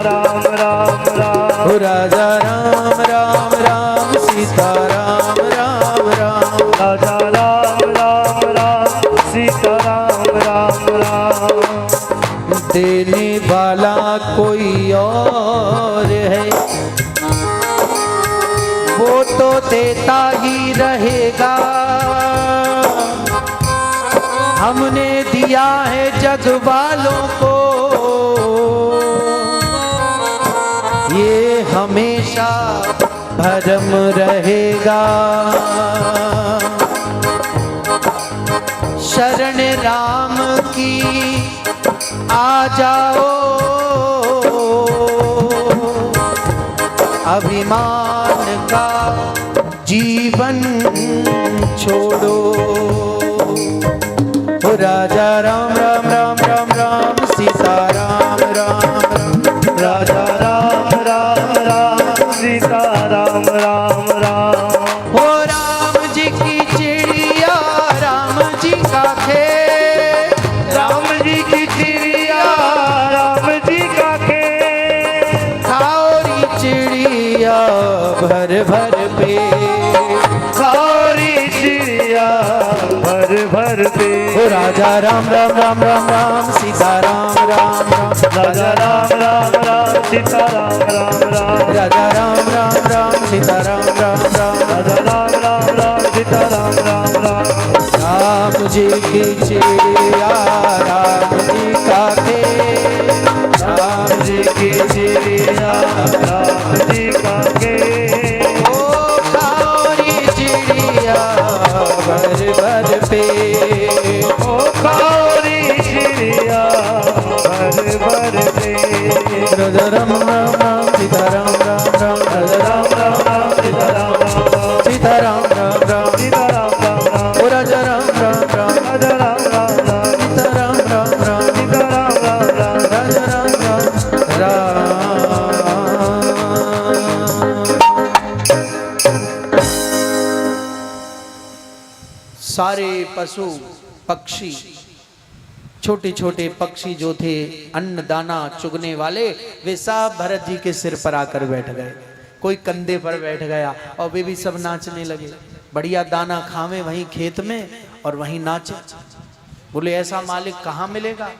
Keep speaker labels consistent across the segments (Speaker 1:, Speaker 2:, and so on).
Speaker 1: राम राम राम
Speaker 2: हो राजा राम राम राम सीता राम राम राम
Speaker 1: राजा राम राम राम सीता राम राम राम।
Speaker 2: देने वाला कोई और है वो तो देता ही रहेगा। हमने दिया है जग वालों को ये हमेशा भरम रहेगा। शरण राम की आ जाओ अभिमान का जीवन छोड़ो। हो राजा राम राम राम राम राम सीता राम राम राम
Speaker 1: राजा राम राम राम सीता राम राम राम।
Speaker 2: हो राम जी की चिड़िया राम जी का खेत
Speaker 1: राम जी की चिड़िया राम जी का खेत
Speaker 2: खाओरी चिड़िया भर भर पे
Speaker 1: सारी चिड़िया भर भर पे।
Speaker 2: हो राजा राम राम राम राम राम सीता राम राम राम
Speaker 1: राजा राम राम राम सीता राम राम राम।
Speaker 2: राजा राम राम राम सीता राम राम राम
Speaker 1: राजा राम राम राम सीता राम राम राम।
Speaker 2: राम जी की चिड़िया राम जी का खेत
Speaker 1: राम जी की चिड़िया राम जी का खेत
Speaker 2: ओ खाओरी चिड़िया भर भर पे
Speaker 1: ओ खारी चिड़िया भर भर पे।
Speaker 2: राजा राम राम राम सीता राम राम राम
Speaker 1: राजा राम राम राम सीता राम राम राम।
Speaker 2: सीता राम राम राम
Speaker 1: सीता राम राम राम
Speaker 2: ओ राजा राम राम राम
Speaker 1: राजा राम राम राम
Speaker 2: सीता राम राम राम
Speaker 1: सीता राम राम राम।
Speaker 2: राजा राम राम राम। सारे पशु पक्षी छोटे छोटे पक्षी जो थे अन्न दाना चुगने वाले वे सब भरत जी के सिर पर आकर बैठ गए। कोई कंधे पर बैठ गया और वे भी सब नाचने लगे। बढ़िया दाना खावे वहीं खेत में और वहीं नाचे। बोले ऐसा मालिक कहाँ मिलेगा।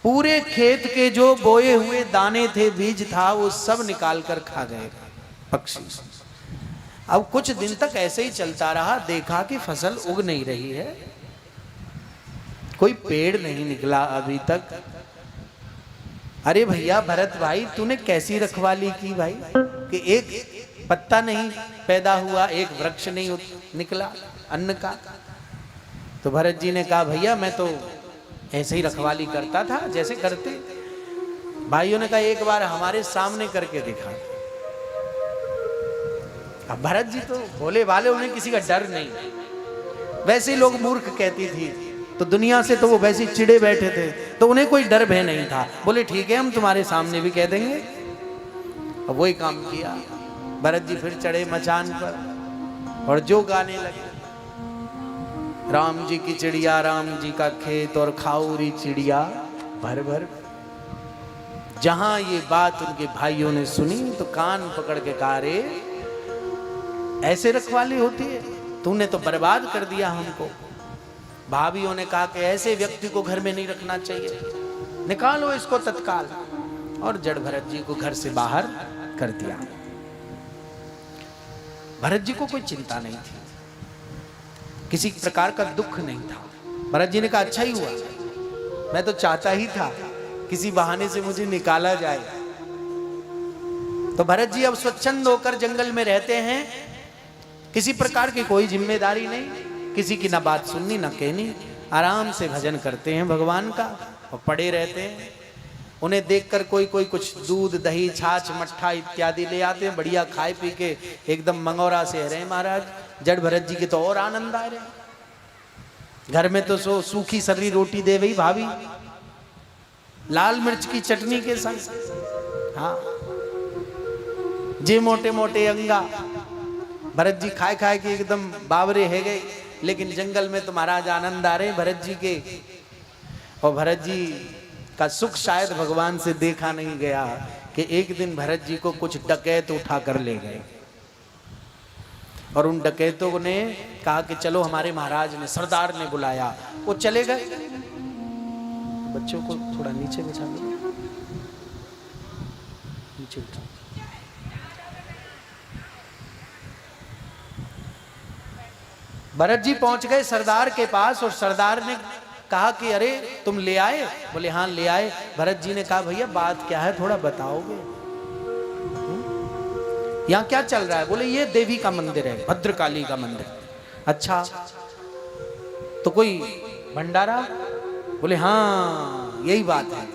Speaker 2: पूरे खेत के जो बोए हुए दाने थे बीज था वो सब निकाल कर खा गए पक्षी। अब कुछ दिन तक ऐसे ही चलता रहा। देखा कि फसल उग नहीं रही है, कोई पेड़ नहीं निकला अभी तक। अरे भैया भरत भाई तूने कैसी रखवाली की भाई कि एक पत्ता नहीं पैदा हुआ, एक वृक्ष नहीं निकला अन्न का। तो भरत जी ने कहा भैया मैं तो ऐसे ही रखवाली करता था जैसे करते। भाइयों ने कहा एक बार हमारे सामने करके दिखा। अब भरत जी तो भोले वाले, उन्हें किसी का डर नहीं। वैसे ही लोग मूर्ख कहती थी तो दुनिया से तो वो वैसे ही चिड़े बैठे थे तो उन्हें कोई डर भय नहीं था। बोले ठीक है हम तुम्हारे सामने भी कह देंगे। अब वही काम किया। भरत जी फिर चढ़े मचान पर और जो गाने लगे राम जी की चिड़िया राम जी का खेत और खाऊरी चिड़िया भर भर। जहां ये बात उनके भाइयों ने सुनी तो कान पकड़ के कहा रे ऐसे रखवाली होती है, तूने तो बर्बाद कर दिया हमको। भाभियों ने कहा कि ऐसे व्यक्ति को घर में नहीं रखना चाहिए, निकालो इसको तत्काल। और जड़ भरत जी को घर से बाहर कर दिया। भरत जी को कोई चिंता नहीं थी, किसी प्रकार का दुख नहीं था। भरत जी ने कहा अच्छा ही हुआ, मैं तो चाहता ही था किसी बहाने से मुझे निकाला जाए। तो भरत जी अब स्वच्छंद होकर जंगल में रहते हैं, किसी प्रकार की कोई जिम्मेदारी नहीं, किसी की ना बात सुननी ना कहनी, आराम से भजन करते हैं भगवान का और पड़े रहते हैं। उन्हें देखकर कोई कोई कुछ दूध दही छाछ मट्ठा इत्यादि ले आते हैं, बढ़िया खाए पी के एकदम मंगौरा से रहे महाराज। जड़ भरत जी के तो और आनंद आ रहे। घर में तो सूखी सर्री रोटी दे गई भाभी, लाल मिर्च की चटनी के संग। हाँ जे मोटे मोटे अंगा भरत जी खाए खाए के एकदम बावरे है गए। लेकिन जंगल में तो महाराज आनंद आ रहे भरत जी के। और भरत जी का सुख शायद भगवान से देखा नहीं गया कि एक दिन भरत जी को कुछ डकैत उठा कर ले गए और उन डकैतों ने कहा कि चलो हमारे महाराज ने, सरदार ने बुलाया, वो चले गए। बच्चों को थोड़ा नीचे बिछा दो, नीचे बिछा। भरत जी पहुंच गए सरदार के पास और सरदार ने कहा कि अरे तुम ले आए? बोले हाँ ले आए। भरत जी ने कहा भैया बात क्या है, थोड़ा बताओगे, यहाँ क्या चल रहा है? बोले ये देवी का मंदिर है, भद्रकाली का मंदिर। अच्छा तो कोई भंडारा? बोले हाँ यही बात है,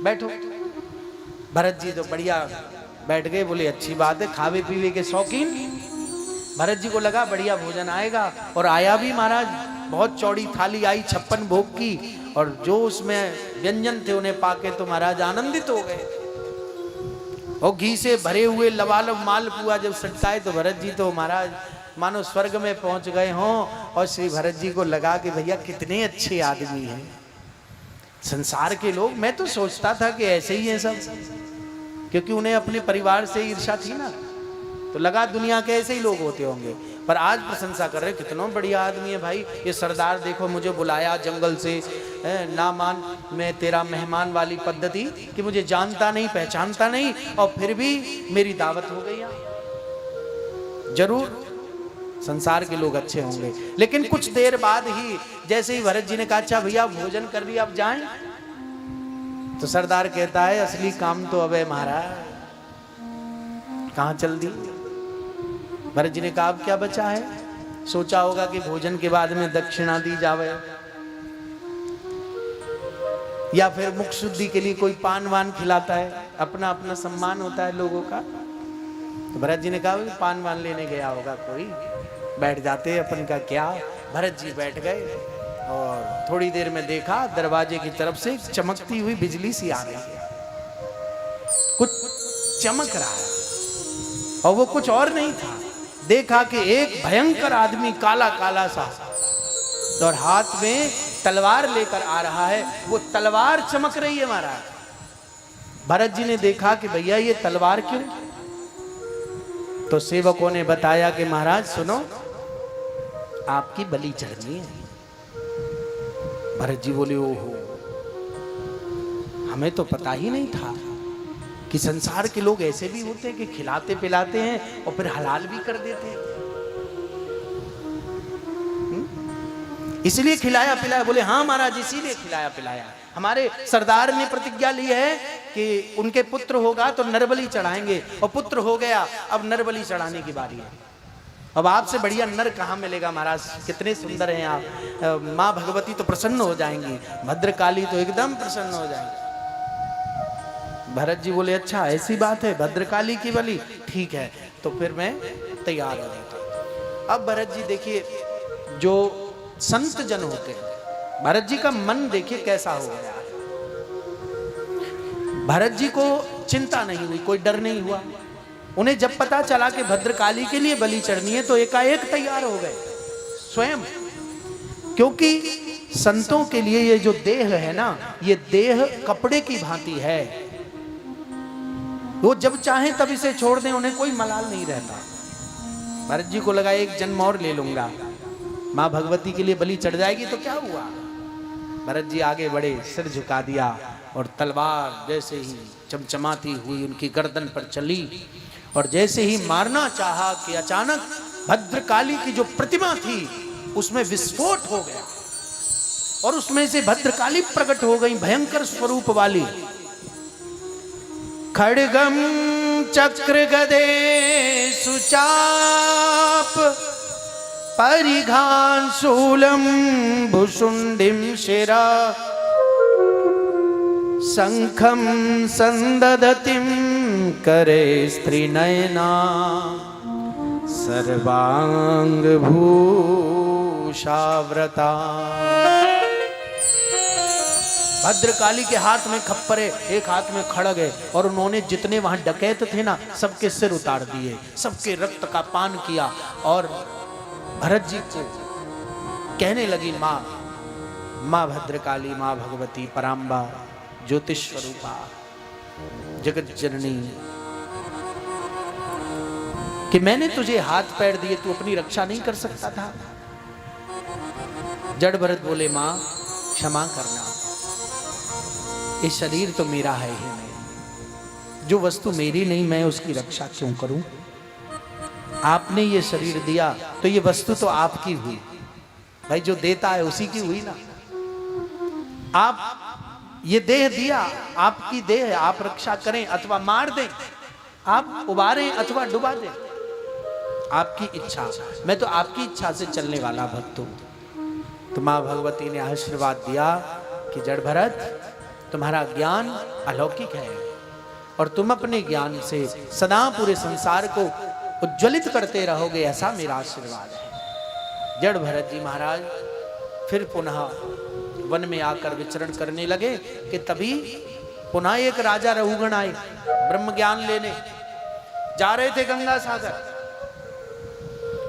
Speaker 2: बैठो। भरत जी तो बढ़िया बैठ गए। बोले अच्छी बात है, खावे पीवे के शौकीन। भरत जी को लगा बढ़िया भोजन आएगा और आया भी महाराज। बहुत चौड़ी थाली आई 56 भोग की और जो उसमें व्यंजन थे उन्हें पाके तो महाराज आनंदित हो गए। और घी से भरे हुए लबालब मालपुआ जब सटकाए तो भरत जी तो महाराज मानो स्वर्ग में पहुंच गए हों। और श्री भरत जी को लगा कि भैया कितने अच्छे आदमी हैं संसार के लोग। मैं तो सोचता था कि ऐसे ही हैं सब, क्योंकि उन्हें अपने परिवार से ईर्ष्या थी ना, तो लगा दुनिया के ऐसे ही लोग होते होंगे। पर आज प्रशंसा कर रहे कितना बढ़िया आदमी है भाई ये सरदार। देखो मुझे बुलाया जंगल से, ना मान मैं तेरा मेहमान वाली पद्धति कि मुझे जानता नहीं पहचानता नहीं और फिर भी मेरी दावत हो गई। जरूर संसार के लोग अच्छे होंगे। लेकिन कुछ देर बाद ही जैसे ही भरत जी ने कहा अच्छा भैया भोजन कर लिया अब जाएं, तो सरदार कहता है असली काम तो अब है महाराज, कहां चल दी? भरत जी ने कहा अब क्या बचा है? सोचा होगा कि भोजन के बाद में दक्षिणा दी जावे या फिर मुख शुद्धि के लिए कोई पान वान खिलाता है, अपना अपना सम्मान होता है लोगों का। तो भरत जी ने कहा पान वान लेने गया होगा कोई, बैठ जाते अपन का क्या। भरत जी बैठ गए और थोड़ी देर में देखा दरवाजे की तरफ से चमकती हुई बिजली सी आ रही है, कुछ चमक रहा है और वो कुछ और नहीं था। देखा कि एक भयंकर आदमी काला काला सा और हाथ में तलवार लेकर आ रहा है। वो तलवार चमक रही है महाराज। भरत जी ने देखा कि भैया ये तलवार क्यों? तो सेवकों ने बताया कि महाराज सुनो आपकी बलि चढ़नी है। भरत जी बोले ओहो हमें तो पता ही नहीं था कि संसार के लोग ऐसे भी होते हैं कि खिलाते पिलाते हैं और फिर हलाल भी कर देते हैं। इसलिए खिलाया पिलाया? बोले हाँ महाराज इसीलिए खिलाया पिलाया। हमारे सरदार ने प्रतिज्ञा ली है कि उनके पुत्र होगा तो नरबली चढ़ाएंगे और पुत्र हो गया, अब नरबली चढ़ाने की बारी है। अब आपसे बढ़िया नर कहाँ मिलेगा महाराज, कितने सुंदर हैं आप। माँ भगवती तो प्रसन्न हो जाएंगी, भद्रकाली तो एकदम प्रसन्न हो जाएंगी। भरत जी बोले अच्छा ऐसी बात है, भद्रकाली की बलि ठीक है, तो फिर मैं तैयार हो जाता हूं। अब भरत जी देखिए जो संत जन होते हैं, भरत जी का मन देखिए कैसा हो गया। भरत जी को चिंता नहीं हुई, कोई डर नहीं हुआ। उन्हें जब पता चला कि भद्रकाली के लिए बलि चढ़नी है तो एकाएक तैयार हो गए स्वयं। क्योंकि संतों के लिए ये जो देह है ना, ये देह कपड़े की भांति है। वो जब चाहें तब इसे छोड़ दें, उन्हें कोई मलाल नहीं रहता। भरत जी को लगा एक जन्म और ले लूंगा, माँ भगवती के लिए बलि चढ़ जाएगी तो क्या हुआ। भरत जी आगे बढ़े, सिर झुका दिया और तलवार जैसे ही चमचमाती हुई उनकी गर्दन पर चली और जैसे ही मारना चाहा कि अचानक भद्रकाली की जो प्रतिमा थी उसमें विस्फोट हो गया और उसमें से भद्रकाली प्रकट हो गई, भयंकर स्वरूप वाली। खड्गम चक्र गदे सुचाप परिघान शूलम भुशुंडिम शिरा शंखम संददतिम करे स्त्री नयना सर्वांग भूषाव्रता। भद्रकाली के हाथ में खप्परे, एक हाथ में खड़ग है और उन्होंने जितने वहां डकैत थे ना सबके सिर उतार दिए, सबके रक्त का पान किया और भरत जी को कहने लगी माँ, माँ भद्रकाली, माँ भगवती पराम्बा ज्योतिष स्वरूपा जगत जननी, कि मैंने तुझे हाथ पैर दिए, तू अपनी रक्षा नहीं कर सकता था? जड़ भरत बोले, मां क्षमा करना, ये शरीर तो मेरा है ही नहीं, जो वस्तु मेरी नहीं मैं उसकी रक्षा क्यों करूं? आपने ये शरीर दिया तो ये वस्तु तो आपकी हुई भाई, जो देता है उसी की हुई ना। आप ये देह दिया, आपकी देह है, आप रक्षा करें अथवा मार दें, आप उबारें अथवा डुबा दें, आपकी इच्छा। मैं तो आपकी इच्छा से चलने वाला भक्त हूं। तो मां भगवती ने आशीर्वाद दिया कि जड़ भरत, तुम्हारा ज्ञान अलौकिक है और तुम अपने ज्ञान से सदा पूरे संसार को उज्ज्वलित करते रहोगे, ऐसा मेरा आशीर्वाद है। जड़ भरत जी महाराज फिर पुनः वन में आकर विचरण करने लगे कि तभी पुनः एक राजा रहुगण आए ब्रह्म ज्ञान लेने। जा रहे थे गंगा सागर,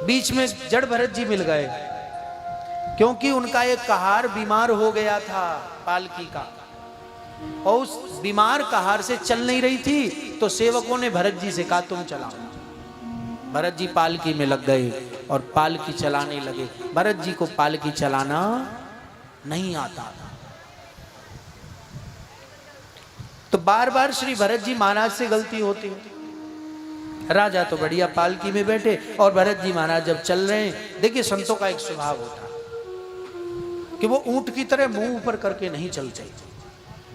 Speaker 2: बीच में जड़ भरत जी मिल गए, क्योंकि उनका एक कहार बीमार हो गया था पालकी का, और उस बीमार कहार से चल नहीं रही थी। तो सेवकों ने भरत जी से कहा तुम चलाओ। भरत जी पालकी में लग गए और पालकी चलाने लगे। भरत जी को पालकी चलाना नहीं आता था, तो बार बार श्री भरत जी महाराज से गलती होती। राजा तो बढ़िया पालकी में बैठे और भरत जी महाराज जब चल रहे हैं, देखिए संतों का एक स्वभाव होता है कि वो ऊंट की तरह मुंह ऊपर करके नहीं चलते।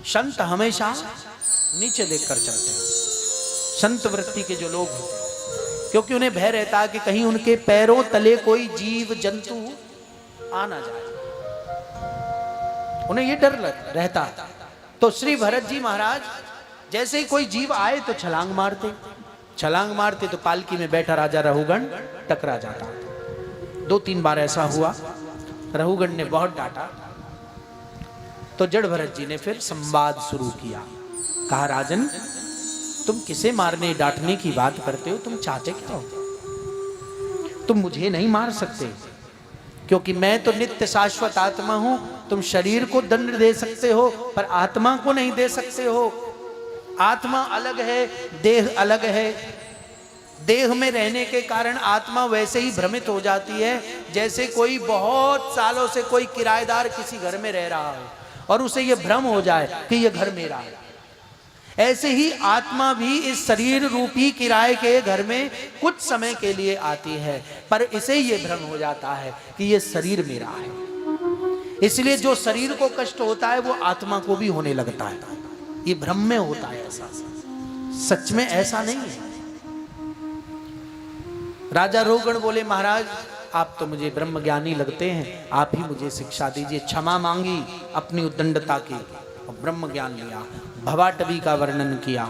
Speaker 2: संत हमेशा नीचे देखकर चलते हैं, संत वृत्ति के जो लोग होते हैं, क्योंकि उन्हें भय रहता है कि कहीं उनके पैरों तले कोई जीव जंतु आ ना जाए, उन्हें ये डर रहता है। तो श्री भरत जी महाराज जैसे ही कोई जीव आए तो छलांग मारते, छलांग मारते तो पालकी में बैठा राजा रहुगण टकरा जाता। 2-3 बार ऐसा हुआ, रहुगण ने बहुत डांटा। तो जड़ भरत जी ने फिर संवाद शुरू किया, कहा राजन तुम किसे मारने डांटने की बात करते हो, तुम चाहते क्या हो? तुम मुझे नहीं मार सकते, क्योंकि मैं तो नित्य शाश्वत आत्मा हूं। तुम शरीर को दंड दे सकते हो पर आत्मा को नहीं दे सकते हो। आत्मा अलग है, देह अलग है। देह में रहने के कारण आत्मा वैसे ही भ्रमित हो जाती है जैसे कोई बहुत सालों से कोई किराएदार किसी घर में रह रहा हो और उसे यह भ्रम हो जाए कि यह घर मेरा है। ऐसे ही आत्मा भी इस शरीर रूपी किराए के घर में कुछ समय के लिए आती है, पर इसे ये भ्रम हो जाता है कि ये शरीर मेरा है। इसलिए जो शरीर को कष्ट होता है वो आत्मा को भी होने लगता है। ये भ्रम में होता है, ऐसा सच में ऐसा नहीं है। राजा रोगण बोले महाराज आप तो मुझे ब्रह्म ज्ञानी लगते हैं, आप ही मुझे शिक्षा दीजिए। क्षमा मांगी अपनी उद्दंडता की और ब्रह्म ज्ञान लिया, भवाटवी का वर्णन किया।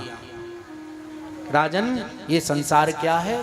Speaker 2: राजन ये संसार क्या है?